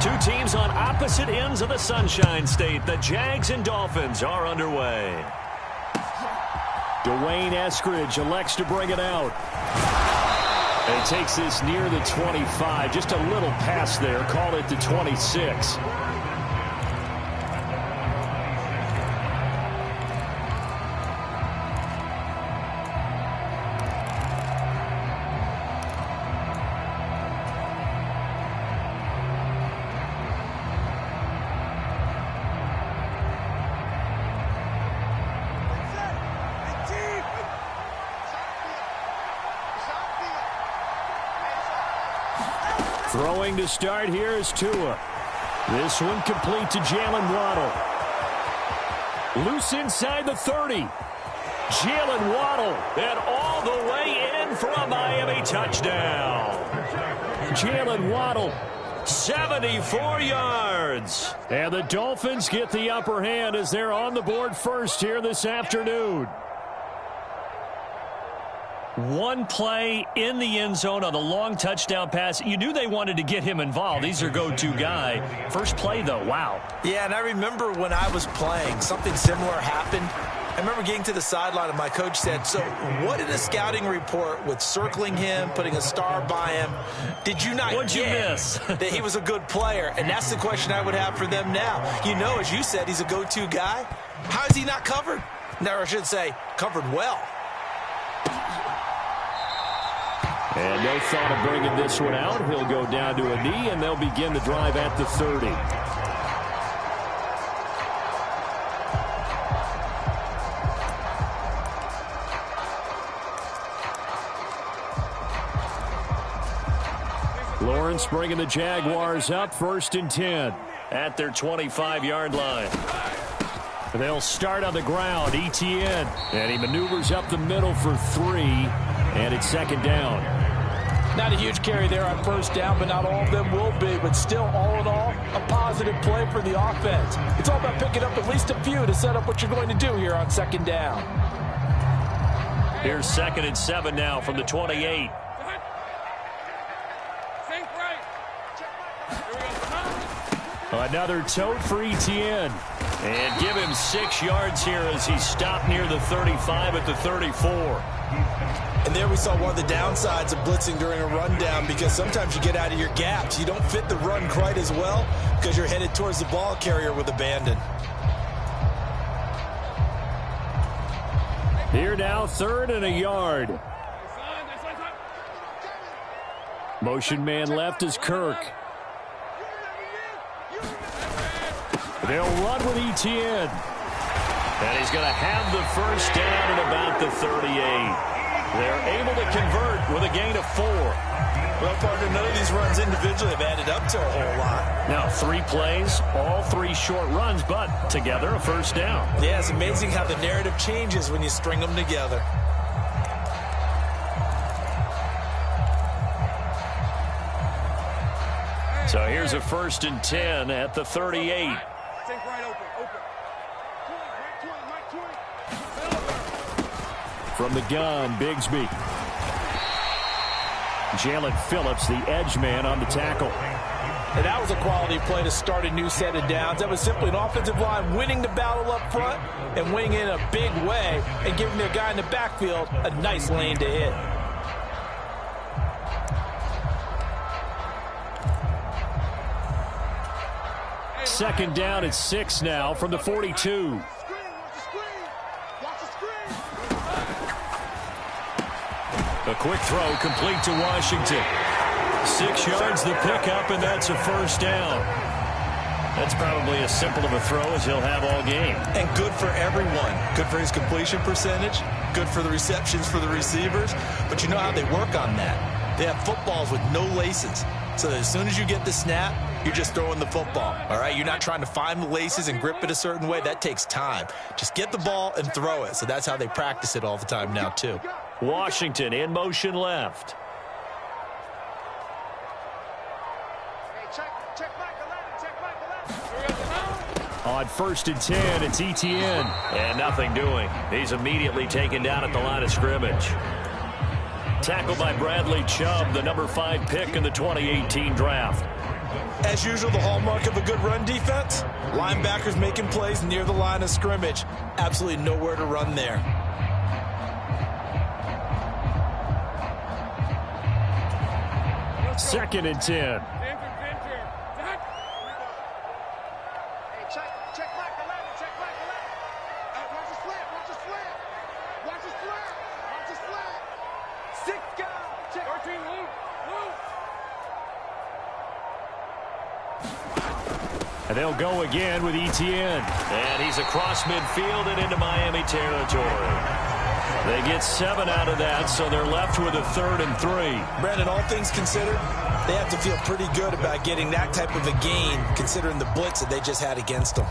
Two teams on opposite ends of the Sunshine State. The Jags and Dolphins are underway. Dwayne Eskridge elects to bring it out. And it takes this near the 25. Just a little pass there. Call it the 26. Throwing to start here is Tua. This one complete to Jalen Waddle. Loose inside the 30. Jalen Waddle, and all the way in for a Miami touchdown. Jalen Waddle, 74 yards. And the Dolphins get the upper hand as they're on the board first here this afternoon. One play in the end zone on the long touchdown pass. You knew they wanted to get him involved. He's their go-to guy. First play, though, wow. Yeah, and I remember when I was playing, something similar happened. I remember getting to the sideline, and my coach said, so what in a scouting report with circling him, putting a star by him, did you not What'd you miss? that he was a good player? And that's the question I would have for them now. You know, as you said, he's a go-to guy. How is he not covered? No, I should say, covered well. And no thought of bringing this one out. He'll go down to a knee, and they'll begin the drive at the 30. Lawrence bringing the Jaguars up, 1st and 10 at their 25-yard line. They'll start on the ground. Etienne, and he maneuvers up the middle for 3, and it's 2nd down. Not a huge carry there on 1st down, but not all of them will be. But still, all in all, a positive play for the offense. It's all about picking up at least a few to set up what you're going to do here on 2nd down. Here's 2nd and 7 now from the 28. Another tote for Etienne. And give him 6 yards here as he stopped near the 35 at the 34. And there we saw one of the downsides of blitzing during a rundown, because sometimes you get out of your gaps. You don't fit the run quite as well because you're headed towards the ball carrier with abandon. Here now, 3rd and a yard. Motion man left is Kirk. They'll run with Etienne. And he's going to have the 1st down at about the 38. They're able to convert with a gain of 4. Well, partner, none of these runs individually have added up to a whole lot. Now, 3 plays, all 3 short runs, but together a 1st down. Yeah, it's amazing how the narrative changes when you string them together. So here's a 1st and 10 at the 38. From the gun, Bigsby. Jalen Phillips, the edge man, on the tackle. And that was a quality play to start a new set of downs. That was simply an offensive line winning the battle up front and winning in a big way and giving their guy in the backfield a nice lane to hit. Second down at 6 now from the 42. A quick throw complete to Washington. 6 yards the pickup, and that's a 1st down. That's probably as simple of a throw as he'll have all game. And good for everyone. Good for his completion percentage. Good for the receptions for the receivers. But you know how they work on that. They have footballs with no laces. So that as soon as you get the snap, you're just throwing the football. All right? You're not trying to find the laces and grip it a certain way. That takes time. Just get the ball and throw it. So that's how they practice it all the time now, too. Washington in motion left. On 1st and 10, it's Etienne. And nothing doing. He's immediately taken down at the line of scrimmage. Tackled by Bradley Chubb, the number 5 pick in the 2018 draft. As usual, the hallmark of a good run defense, linebackers making plays near the line of scrimmage. Absolutely nowhere to run there. Second and 10. And they'll go again with Etienne. And he's across midfield and into Miami territory. They get 7 out of that, so they're left with a 3rd and 3. Brandon, all things considered, they have to feel pretty good about getting that type of a gain, considering the blitz that they just had against them.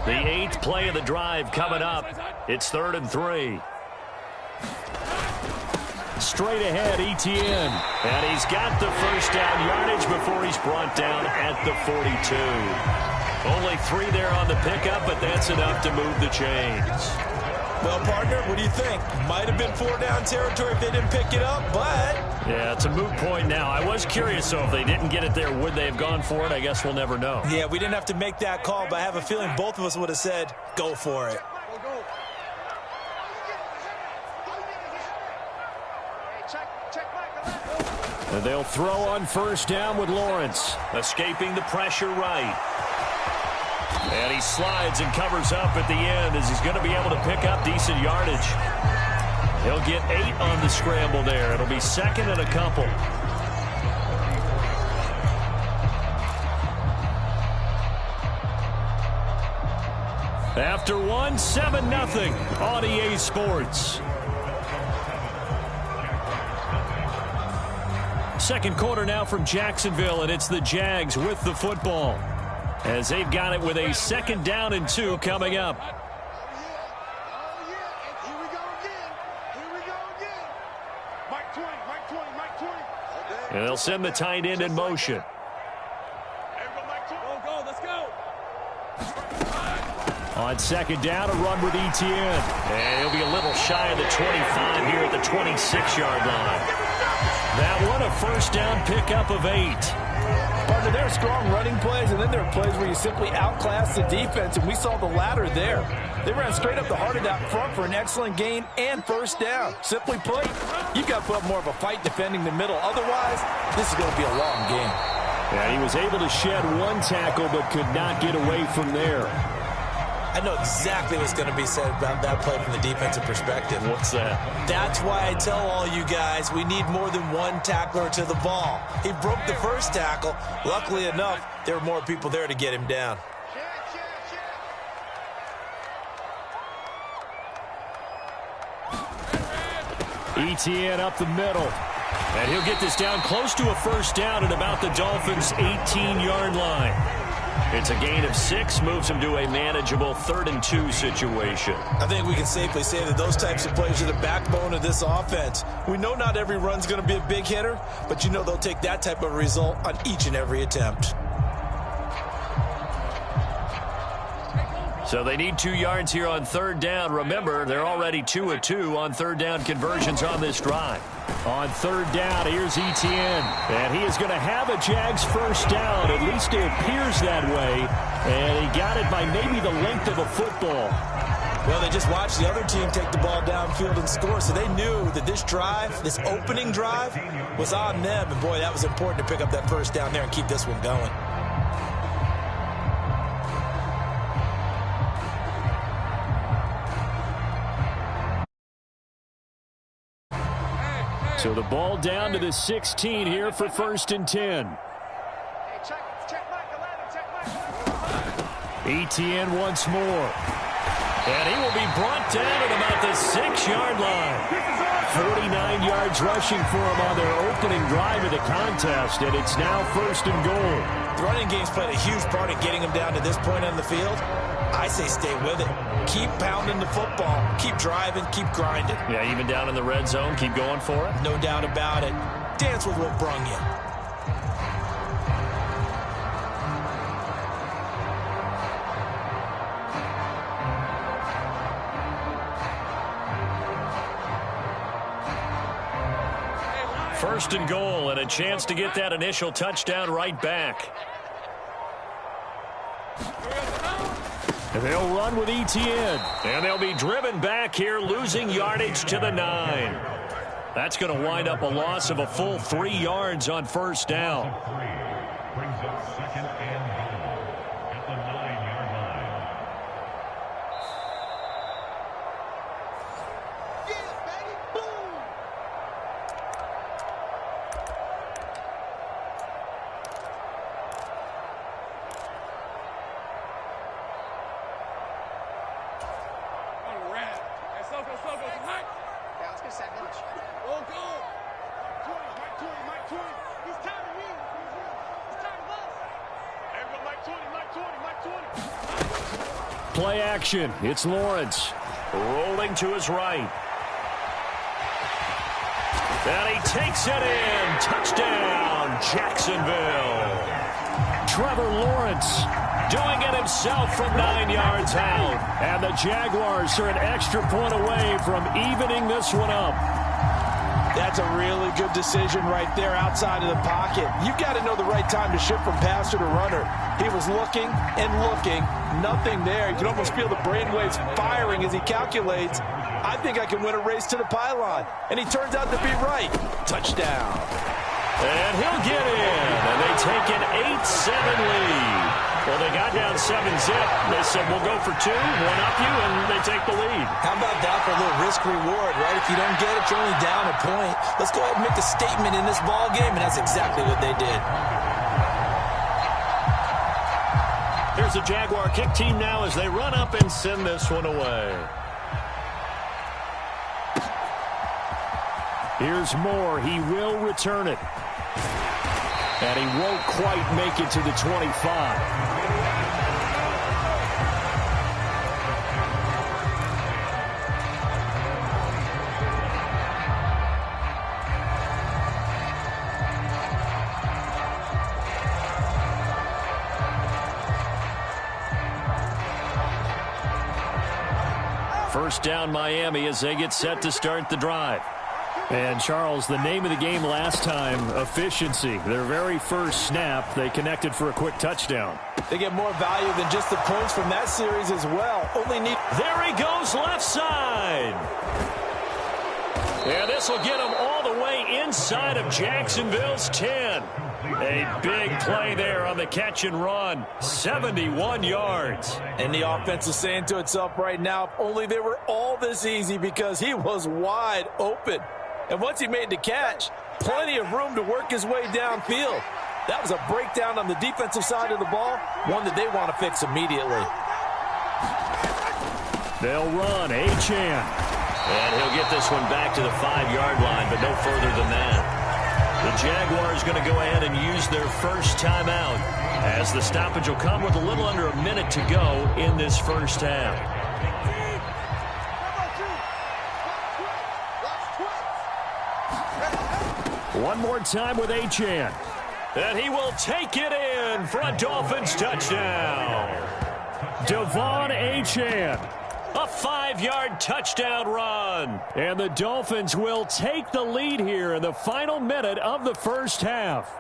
The 8th play of the drive coming up. It's 3rd and 3. Straight ahead, Etienne. And he's got the first down yardage before he's brought down at the 42. Only 3 there on the pickup, but that's enough to move the chains. Well, partner, what do you think? Might have been 4-down territory if they didn't pick it up, but... Yeah, it's a moot point now. I was curious, so if they didn't get it there, would they have gone for it? I guess we'll never know. Yeah, we didn't have to make that call, but I have a feeling both of us would have said, go for it. And they'll throw on first down with Lawrence. Escaping the pressure right. And he slides and covers up at the end as he's going to be able to pick up decent yardage. He'll get 8 on the scramble there. It'll be 2nd and a couple. After 1, 7-0 on EA Sports. Second quarter now from Jacksonville, and it's the Jags with the football as they've got it with a 2nd down and 2 coming up. And they'll send the tight end in motion. On 2nd down, a run with Etienne. And he'll be a little shy of the 25 here at the 26-yard line. That one, a first down pickup of 8. Partner, there are strong running plays, and then there are plays where you simply outclass the defense, and we saw the latter there. They ran straight up the heart of that front for an excellent gain and first down. Simply put, you've got to put up more of a fight defending the middle. Otherwise, this is going to be a long game. Yeah, he was able to shed 1 tackle but could not get away from there. I know exactly what's going to be said about that play from the defensive perspective. What's that? That's why I tell all you guys we need more than 1 tackler to the ball. He broke the first tackle. Luckily enough, there were more people there to get him down. Etienne up the middle. And he'll get this down close to a first down at about the Dolphins' 18-yard line. It's a gain of 6, moves him to a manageable 3rd and 2 situation. I think we can safely say that those types of plays are the backbone of this offense. We know not every run's going to be a big hitter, but you know they'll take that type of result on each and every attempt. So they need 2 yards here on 3rd down. Remember, they're already 2 of 2 on 3rd down conversions on this drive. On 3rd down, here's Etienne. And he is going to have a Jags first down. At least it appears that way. And he got it by maybe the length of a football. Well, they just watched the other team take the ball downfield and score, so they knew that this drive, this opening drive, was on them. And, boy, that was important to pick up that first down there and keep this one going. So the ball down to the 16 here for 1st and 10. Etienne once more. And he will be brought down at about the 6-yard line. 49 yards rushing for him on their opening drive of the contest, and it's now 1st and goal. The running game's played a huge part in getting him down to this point on the field. I say stay with it. Keep pounding the football. Keep driving. Keep grinding. Yeah, even down in the red zone, keep going for it. No doubt about it. Dance with what brung you. 1st and goal and a chance to get that initial touchdown right back. They'll run with Etienne, and they'll be driven back here, losing yardage to the 9. That's going to wind up a loss of a full 3 yards on 1st down. Brings up 2nd and goal at the 9-yard line. Yeah, baby, boom! All right. Let's go tonight. Yeah, let's get that lunch. Oh, go. 20, Mike 20. He's tired of me. He's tired of us. There we go, Mike 20. Play action. It's Lawrence rolling to his right. And he takes it in. Touchdown, Jacksonville. Trevor Lawrence doing it himself from 9 yards out. And the Jaguars are an extra point away from evening this one up. That's a really good decision right there outside of the pocket. You've got to know the right time to shift from passer to runner. He was looking and looking. Nothing there. You can almost feel the brainwaves firing as he calculates, I think I can win a race to the pylon. And he turns out to be right. Touchdown. And he'll get in. And they take an 8-7 lead. Well, they got down 7-zip. They said, we'll go for 2, one up you, and they take the lead. How about that for a little risk-reward, right? If you don't get it, you're only down a point. Let's go ahead and make a statement in this ball game, and that's exactly what they did. Here's the Jaguar kick team now as they run up and send this one away. Here's Moore. He will return it. And he won't quite make it to the 25. First down, Miami, as they get set to start the drive. And, Charles, the name of the game last time, efficiency. Their very first snap, they connected for a quick touchdown. They get more value than just the points from that series as well. There he goes, left side. And this will get him all the way inside of Jacksonville's 10. A big play there on the catch and run. 71 yards. And the offense is saying to itself right now, if only they were all this easy, because he was wide open. And once he made the catch, plenty of room to work his way downfield. That was a breakdown on the defensive side of the ball, one that they want to fix immediately. They'll run, Achane. And he'll get this one back to the 5-yard line, but no further than that. The Jaguars going to go ahead and use their first timeout, as the stoppage will come with a little under a minute to go in this first half. One more time with Achane. And he will take it in for a Dolphins touchdown. Devon Achane. A 5-yard touchdown run. And the Dolphins will take the lead here in the final minute of the first half.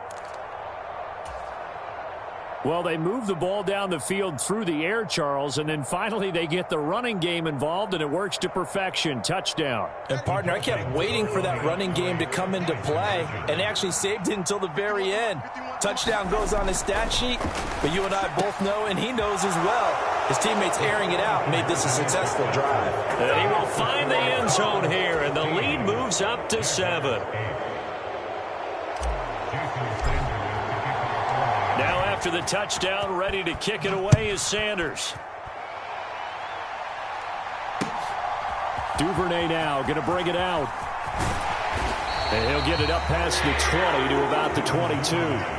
Well, they move the ball down the field through the air, Charles, and then finally they get the running game involved, and it works to perfection. Touchdown. And, partner, I kept waiting for that running game to come into play, and actually saved it until the very end. Touchdown goes on his stat sheet, but you and I both know, and he knows as well, his teammates airing it out made this a successful drive. And he will find the end zone here, and the lead moves up to 7. Now after the touchdown, ready to kick it away is Sanders. Duvernay now going to bring it out. And he'll get it up past the 20 to about the 22.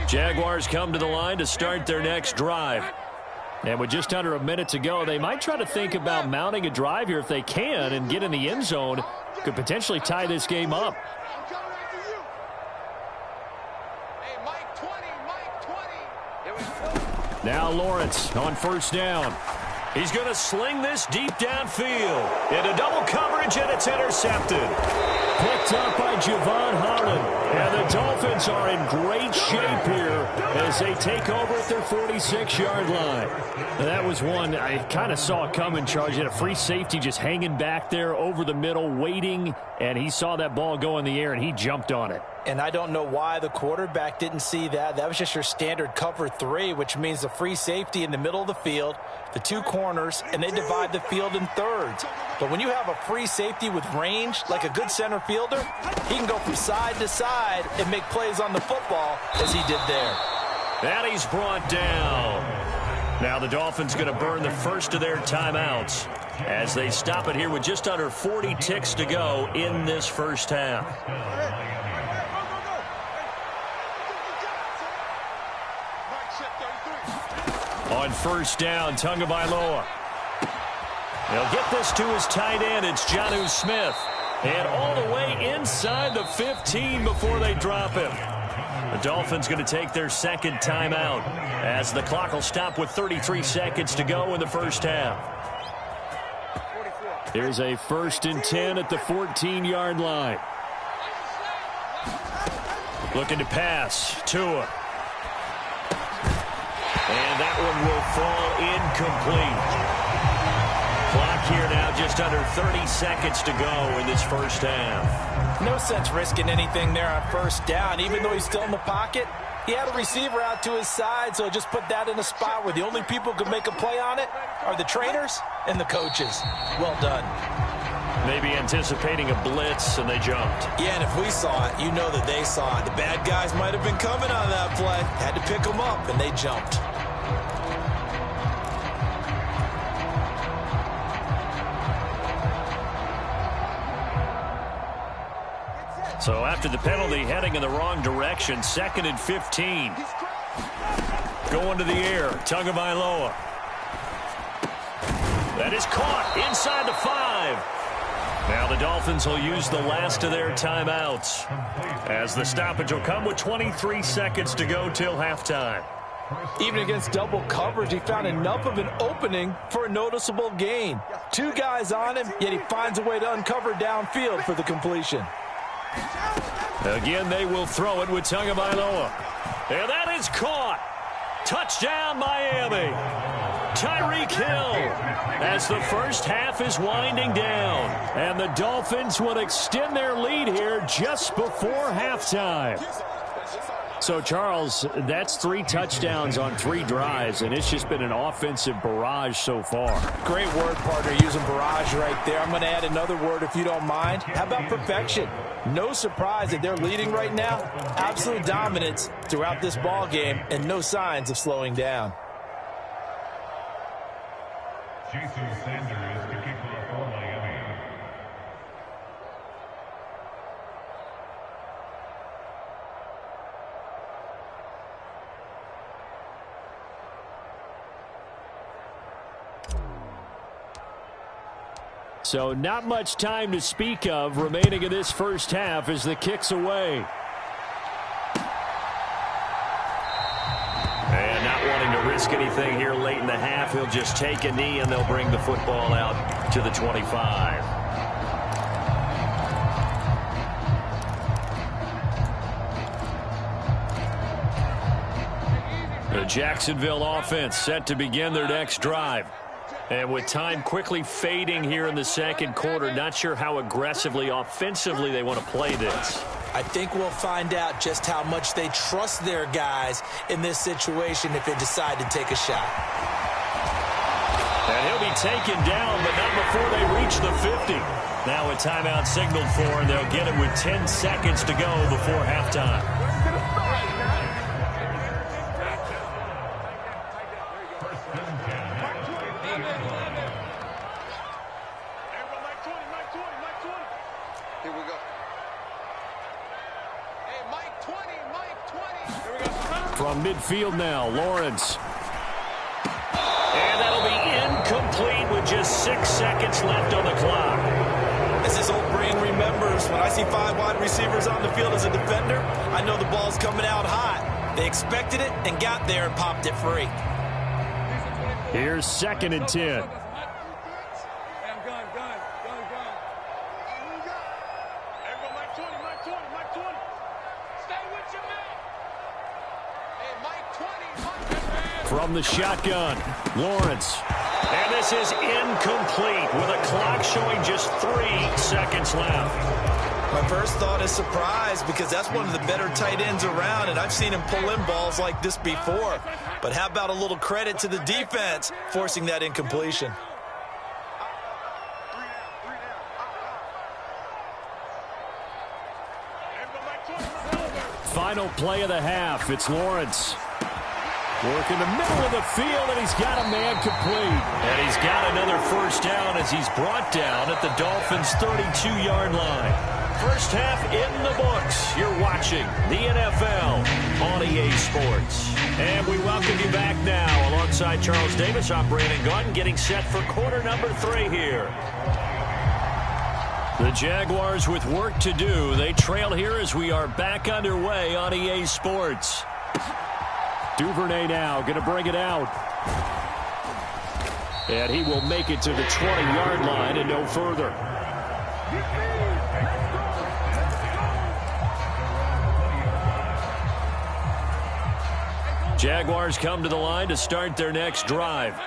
Jaguars come to the line to start their next drive. And with just under a minute to go, they might try to think about mounting a drive here if they can and get in the end zone. Could potentially tie this game up. Hey, Mike 20, Mike 20. Here we go. Now Lawrence on first down. He's going to sling this deep downfield. Into double coverage, and it's intercepted. Picked up by Javon Holland. And the Dolphins are in great shape here as they take over at their 46-yard line. Now, that was one I kind of saw coming, Charles. He had a free safety just hanging back there over the middle, waiting, and he saw that ball go in the air, and he jumped on it. And I don't know why the quarterback didn't see that. That was just your standard cover 3, which means the free safety in the middle of the field, the 2 corners, and they divide the field in thirds. But when you have a free safety with range, like a good center fielder, he can go from side to side and make plays on the football as he did there. And he's brought down. Now the Dolphins going to burn the first of their timeouts as they stop it here with just under 40 ticks to go in this first half. On first down, Tagovailoa. He'll get this to his tight end. It's Jonnu Smith. And all the way inside the 15 before they drop him. The Dolphins going to take their second timeout as the clock will stop with 33 seconds to go in the first half. Here's a 1st and 10 at the 14-yard line. Looking to pass. Tua. And that one will fall incomplete. Clock here now just under 30 seconds to go in this first half. No sense risking anything there on first down. Even though he's still in the pocket, he had a receiver out to his side, so just put that in a spot where the only people who could make a play on it are the trainers and the coaches. Well done. Maybe anticipating a blitz, and they jumped. Yeah, and if we saw it, you know that they saw it. The bad guys might have been coming on that play. Had to pick them up, and they jumped. So after the penalty, heading in the wrong direction, 2nd and 15. Going to the air, Tagovailoa. That is caught inside the 5. Now the Dolphins will use the last of their timeouts as the stoppage will come with 23 seconds to go till halftime. Even against double coverage, he found enough of an opening for a noticeable gain. 2 guys on him, yet he finds a way to uncover downfield for the completion. Again, they will throw it with Tagovailoa. And that is caught. Touchdown, Miami. Tyreek Hill as the first half is winding down. And the Dolphins will extend their lead here just before halftime. So, Charles, that's 3 touchdowns on 3 drives, and it's just been an offensive barrage so far. Great word, partner, using barrage right there. I'm going to add another word if you don't mind. How about perfection? No surprise that they're leading right now. Absolute dominance throughout this ball game and no signs of slowing down. Jason Sanders to kick off for Miami. So not much time to speak of remaining in this first half as the kick's away. And not wanting to risk anything here late in the half, he'll just take a knee and they'll bring the football out to the 25. The Jacksonville offense set to begin their next drive. And with time quickly fading here in the second quarter, not sure how aggressively, offensively they want to play this. I think we'll find out just how much they trust their guys in this situation if they decide to take a shot. And he'll be taken down, but not before they reach the 50. Now a timeout signaled for, and they'll get it with 10 seconds to go before halftime. From midfield now, Lawrence. And that'll be incomplete with just 6 seconds left on the clock. As his old brain remembers, when I see 5 wide receivers on the field as a defender, I know the ball's coming out hot. They expected it and got there and popped it free. Here's 2nd and 10. From the shotgun, Lawrence. And this is incomplete with a clock showing just 3 seconds left. My first thought is surprise because that's one of the better tight ends around, and I've seen him pull in balls like this before. But how about a little credit to the defense forcing that incompletion? Final play of the half. It's Lawrence. Work in the middle of the field, and he's got a man complete. And he's got another first down as he's brought down at the Dolphins' 32-yard line. First half in the books. You're watching the NFL on EA Sports. And we welcome you back now. Alongside Charles Davis, I'm Brandon Gunn, getting set for quarter number 3 here. The Jaguars with work to do. They trail here as we are back underway on EA Sports. Duvernay now going to bring it out. And he will make it to the 20-yard line and no further. Jaguars come to the line to start their next drive.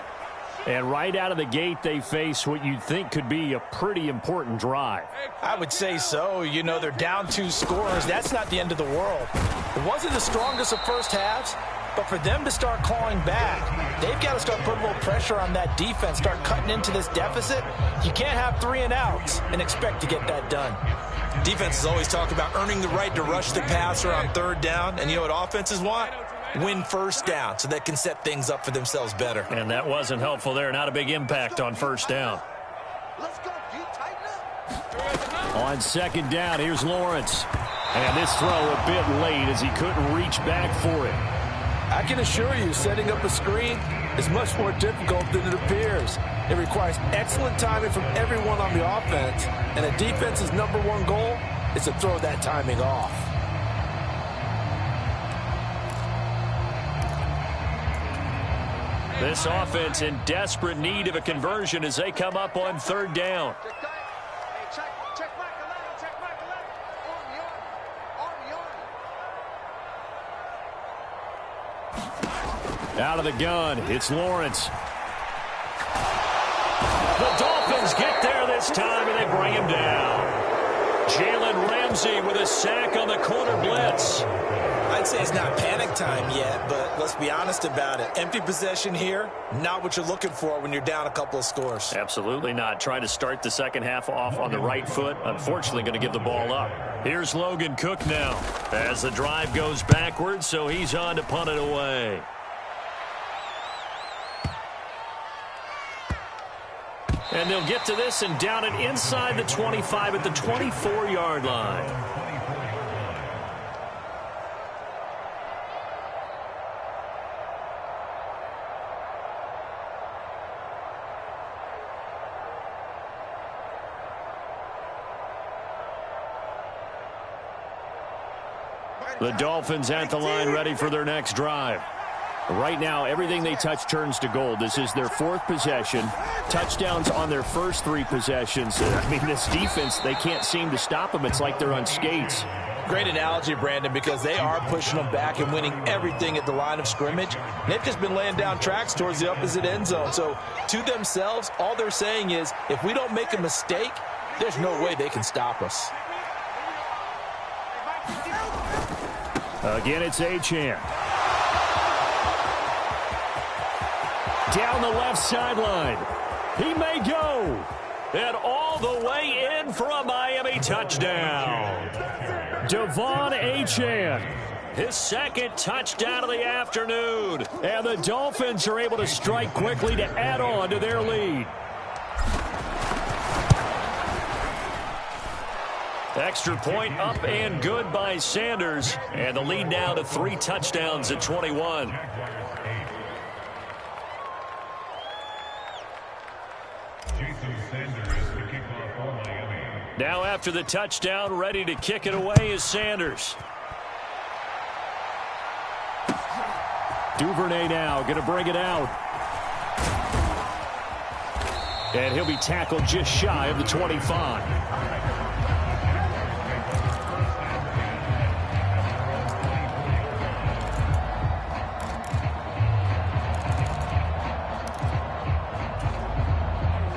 And right out of the gate, they face what you'd think could be a pretty important drive. I would say so. You know, they're down 2 scores. That's not the end of the world. It wasn't the strongest of first halves, but for them to start clawing back, they've got to start putting a little pressure on that defense, start cutting into this deficit. You can't have 3 and outs and expect to get that done. Defenses always talk about earning the right to rush the passer on 3rd down, and you know what offenses want? Win first down so they can set things up for themselves better. And that wasn't helpful there. Not a big impact on 1st down. Let's go, you tighten up. On 2nd down, here's Lawrence. And this throw a bit late as he couldn't reach back for it. I can assure you, setting up a screen is much more difficult than it appears. It requires excellent timing from everyone on the offense, and a defense's #1 goal is to throw that timing off. This offense in desperate need of a conversion as they come up on 3rd down. Check Mike 11, check Mike 11. Army. Out of the gun, it's Lawrence. The Dolphins get there this time, and they bring him down. Jalen Ramsey with a sack on the corner blitz. I'd say it's not panic time yet, but let's be honest about it. Empty possession here, not what you're looking for when you're down a couple of scores. Absolutely not. Trying to start the second half off on the right foot. Unfortunately, going to give the ball up. Here's Logan Cook now as the drive goes backwards, so he's on to punt it away. And they'll get to this and down it inside the 25 at the 24-yard line. The Dolphins at the line ready for their next drive. Right now, everything they touch turns to gold. This is their 4th possession. Touchdowns on their first 3 possessions. I mean, this defense, they can't seem to stop them. It's like they're on skates. Great analogy, Brandon, because they are pushing them back and winning everything at the line of scrimmage. They've just been laying down tracks towards the opposite end zone. So, to themselves, all they're saying is, if we don't make a mistake, there's no way they can stop us. Again, it's Achane. Down the left sideline. He may go. And all the way in for a Miami touchdown. Devon Achane. His 2nd touchdown of the afternoon. And the Dolphins are able to strike quickly to add on to their lead. Extra point up and good by Sanders. And the lead now to 3 touchdowns at 21. Now after the touchdown, ready to kick it away is Sanders. Duvernay now going to bring it out. And he'll be tackled just shy of the 25.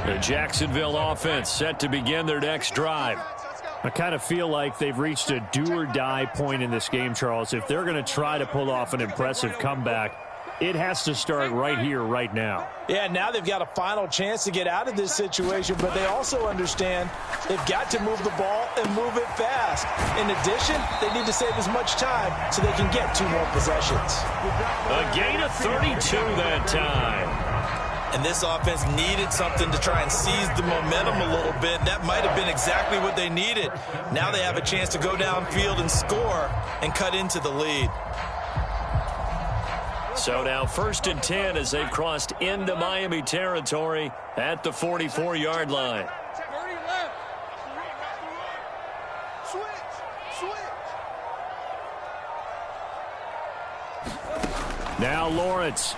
The Jacksonville offense set to begin their next drive. I kind of feel like they've reached a do-or-die point in this game, Charles. If they're going to try to pull off an impressive comeback, it has to start right here, right now. Yeah, now they've got a final chance to get out of this situation, but they also understand they've got to move the ball and move it fast. In addition, they need to save as much time so they can get 2 more possessions. A gain of 32 that time. And this offense needed something to try and seize the momentum a little bit. That might have been exactly what they needed. Now they have a chance to go downfield and score and cut into the lead. So now 1st and 10 as they've crossed into Miami territory at the 44-yard line. Now Lawrence.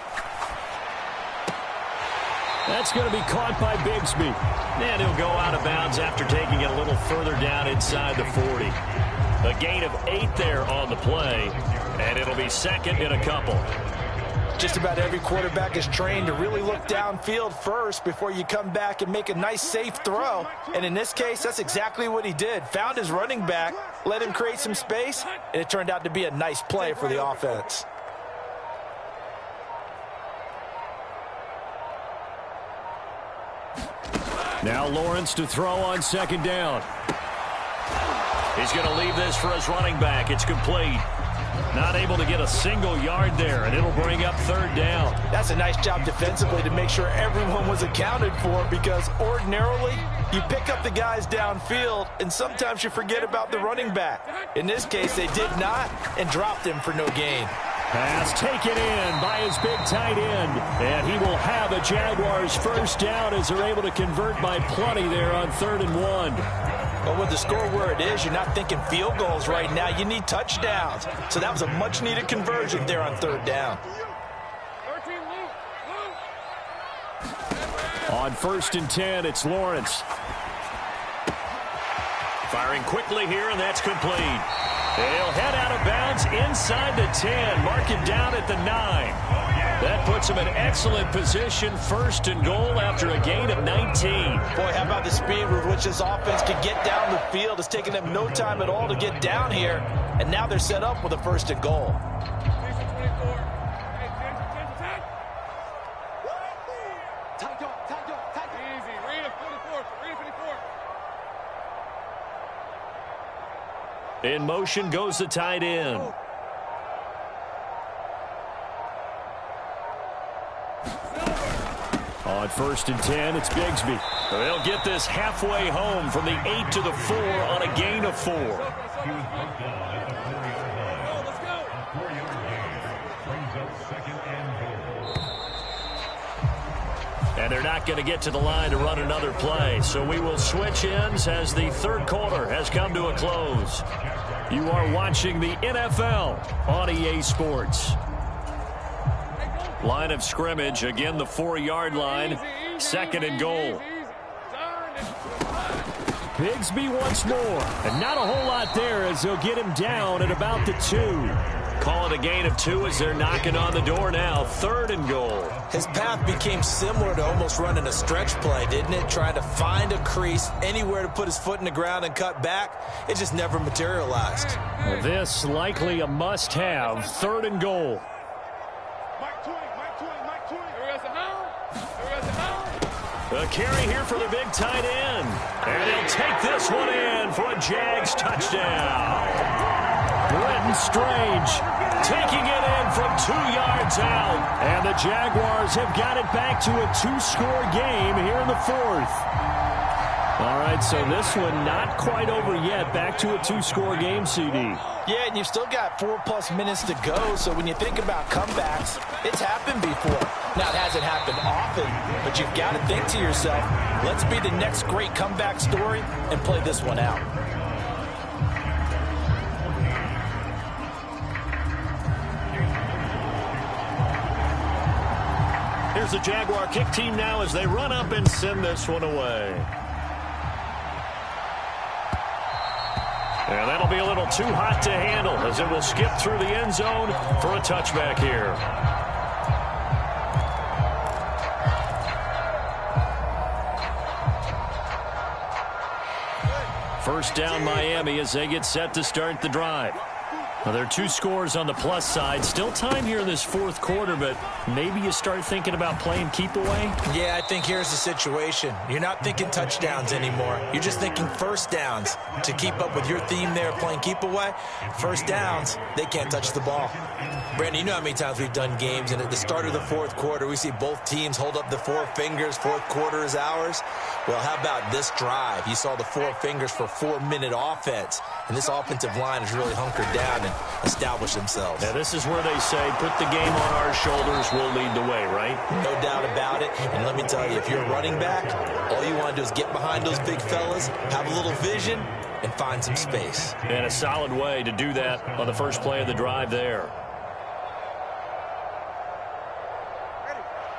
That's going to be caught by Bigsby. And he'll go out of bounds after taking it a little further down inside the 40. A gain of 8 there on the play, and it'll be 2nd and a couple. Just about every quarterback is trained to really look downfield first before you come back and make a nice, safe throw. And in this case, that's exactly what he did. Found his running back, let him create some space, and it turned out to be a nice play for the offense. Now Lawrence to throw on 2nd down. He's going to leave this for his running back. It's complete. Not able to get a single yard there, and it'll bring up 3rd down. That's a nice job defensively to make sure everyone was accounted for, because ordinarily you pick up the guys downfield and sometimes you forget about the running back. In this case, they did not and dropped him for no gain. Pass taken in by his big tight end, and he will have a Jaguars 1st down as they're able to convert by plenty there on 3rd and 1. Well, with the score where it is, you're not thinking field goals right now. You need touchdowns. So that was a much-needed conversion there on 3rd down. On 1st and 10, it's Lawrence. Firing quickly here, and that's complete. They'll head out of bounds inside the 10. Mark him down at the 9. That puts him in excellent position, 1st and goal after a gain of 19. Boy, how about the speed with which this offense can get down the field? It's taken them no time at all to get down here, and now they're set up with a 1st and goal. In motion goes the tight end. On 1st and 10, it's Bigsby. They'll get this halfway home from the 8 to the 4 on a gain of 4. And they're not going to get to the line to run another play. So we will switch ends as the 3rd quarter has come to a close. You are watching the NFL on EA Sports. Line of scrimmage, again the 4-yard line, 2nd and goal. Bigsby once more, and not a whole lot there as they'll get him down at about the 2. Call it a gain of 2 as they're knocking on the door now, 3rd and goal. His path became similar to almost running a stretch play, didn't it? Trying to find a crease, anywhere to put his foot in the ground and cut back. It just never materialized. Well, this likely a must-have, 3rd and goal. A carry here for the big tight end. And he'll take this one in for a Jags touchdown. Brenton Strange taking it in from 2 yards out. And the Jaguars have got it back to a 2-score game here in the 4th. All right, so this one not quite over yet. Back to a 2-score game, CD. Yeah, and you've still got 4+ minutes to go, so when you think about comebacks, it's happened before. Now, it hasn't happened often, but you've got to think to yourself, let's be the next great comeback story and play this one out. Here's the Jaguar kick team now as they run up and send this one away. And that'll be a little too hot to handle as it will skip through the end zone for a touchback here. First down Miami as they get set to start the drive. Well, there are 2 scores on the plus side. Still time here in this fourth quarter, but maybe you start thinking about playing keep away? Yeah, I think here's the situation. You're not thinking touchdowns anymore. You're just thinking first downs. To keep up with your theme there, playing keep away, first downs, they can't touch the ball. Brandon, you know how many times we've done games, and at the start of the fourth quarter, we see both teams hold up the 4 fingers, fourth quarter is ours. Well, how about this drive? You saw the 4 fingers for 4-minute offense, and this offensive line is really hunkered down and established themselves. Now, this is where they say, put the game on our shoulders, we'll lead the way, right? No doubt about it, and let me tell you, if you're a running back, all you want to do is get behind those big fellas, have a little vision, and find some space. And a solid way to do that on the first play of the drive there.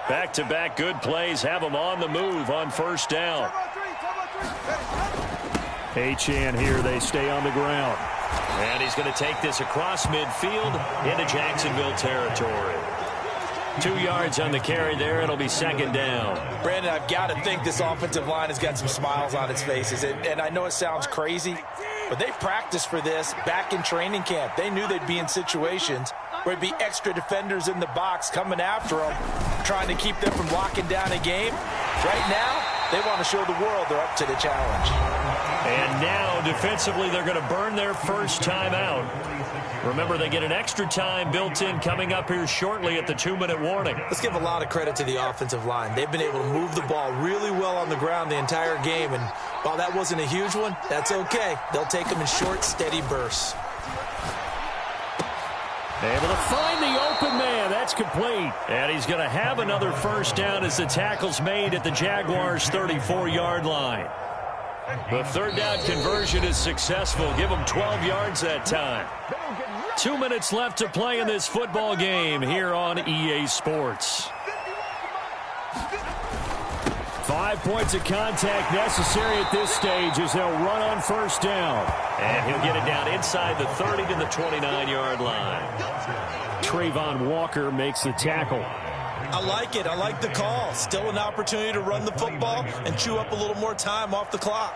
Back-to-back good plays have them on the move on first down. Achane here, they stay on the ground. And he's going to take this across midfield into Jacksonville territory. 2 yards on the carry there. It'll be second down. Brandon, I've got to think this offensive line has got some smiles on its faces. And I know it sounds crazy, but they practiced for this back in training camp. They knew they'd be in situations where there'd be extra defenders in the box coming after them, trying to keep them from locking down a game. Right now, they want to show the world they're up to the challenge. And now, defensively, they're going to burn their first time out. Remember, they get an extra time built in coming up here shortly at the 2-minute warning. Let's give a lot of credit to the offensive line. They've been able to move the ball really well on the ground the entire game. And while that wasn't a huge one, that's okay. They'll take them in short, steady bursts. Able to find the open man. That's complete. And he's going to have another first down as the tackle's made at the Jaguars' 34-yard line. The third down conversion is successful. Give them 12 yards that time. 2 minutes left to play in this football game here on EA Sports. 5 points of contact necessary at this stage as they'll run on first down. And he'll get it down inside the 30 to the 29-yard line. Trayvon Walker makes the tackle. I like it. I like the call. Still an opportunity to run the football and chew up a little more time off the clock.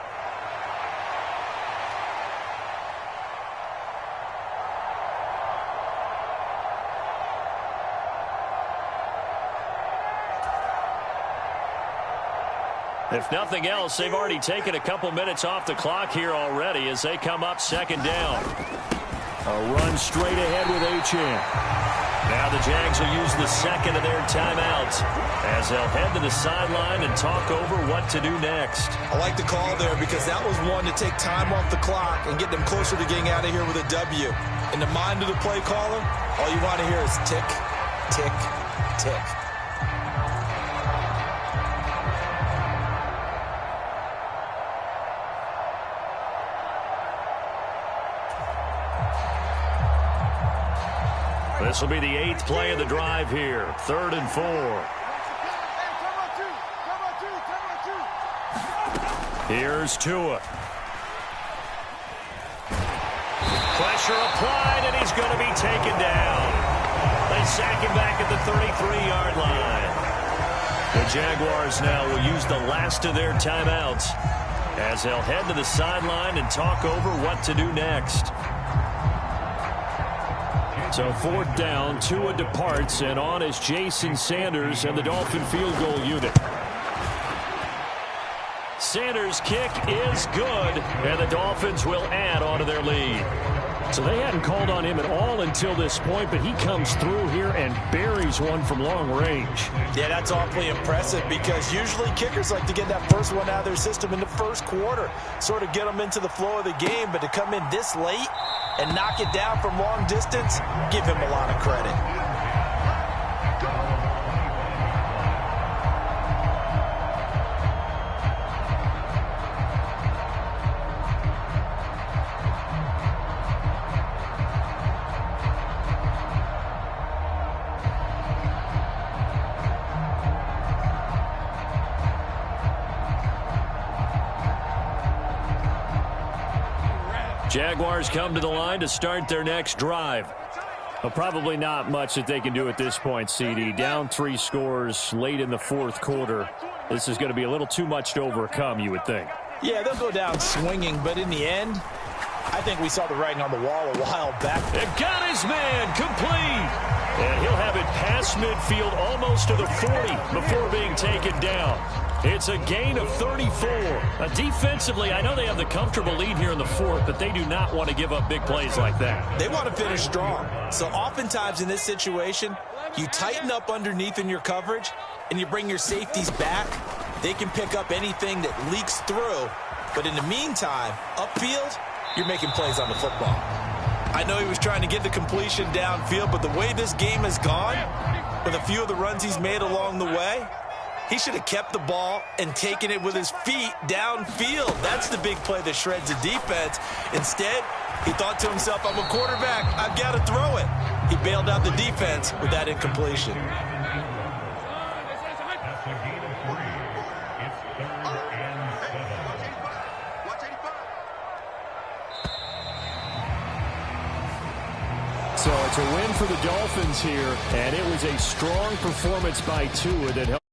If nothing else, they've already taken a couple minutes off the clock here already as they come up second down. A run straight ahead with Achane. Now the Jags will use the second of their timeouts as they'll head to the sideline and talk over what to do next. I like the call there because that was one to take time off the clock and get them closer to getting out of here with a W. In the mind of the play caller, all you want to hear is tick, tick, tick. This will be the 8th play of the drive here. 3rd and 4. Here's Tua. Pressure applied, and he's going to be taken down. They sack him back at the 33-yard line. The Jaguars now will use the last of their timeouts as they'll head to the sideline and talk over what to do next. So 4th down, Tua departs, and on is Jason Sanders and the Dolphin field goal unit. Sanders' kick is good, and the Dolphins will add on to their lead. So they hadn't called on him at all until this point, but he comes through here and buries one from long range. Yeah, that's awfully impressive because usually kickers like to get that first one out of their system in the first quarter, sort of get them into the flow of the game, but to come in this late and knock it down from long distance, give him a lot of credit. Jaguars come to the line to start their next drive. Well, probably not much that they can do at this point, CD. Down 3 scores late in the fourth quarter. This is going to be a little too much to overcome, you would think. Yeah, they'll go down swinging, but in the end, I think we saw the writing on the wall a while back. And got his man complete. And he'll have it past midfield almost to the 40 before being taken down. It's a gain of 34. Defensively, I know they have the comfortable lead here in the fourth, but they do not want to give up big plays like that. They want to finish strong. So oftentimes in this situation, you tighten up underneath in your coverage, and you bring your safeties back. They can pick up anything that leaks through. But in the meantime, upfield, you're making plays on the football. I know he was trying to get the completion downfield, but the way this game has gone, with a few of the runs he's made along the way, he should have kept the ball and taken it with his feet downfield. That's the big play that shreds the defense. Instead, he thought to himself, I'm a quarterback. I've got to throw it. He bailed out the defense with that incompletion. That's a gain of 3. It's 3rd and 7. So it's a win for the Dolphins here, and it was a strong performance by Tua that helped.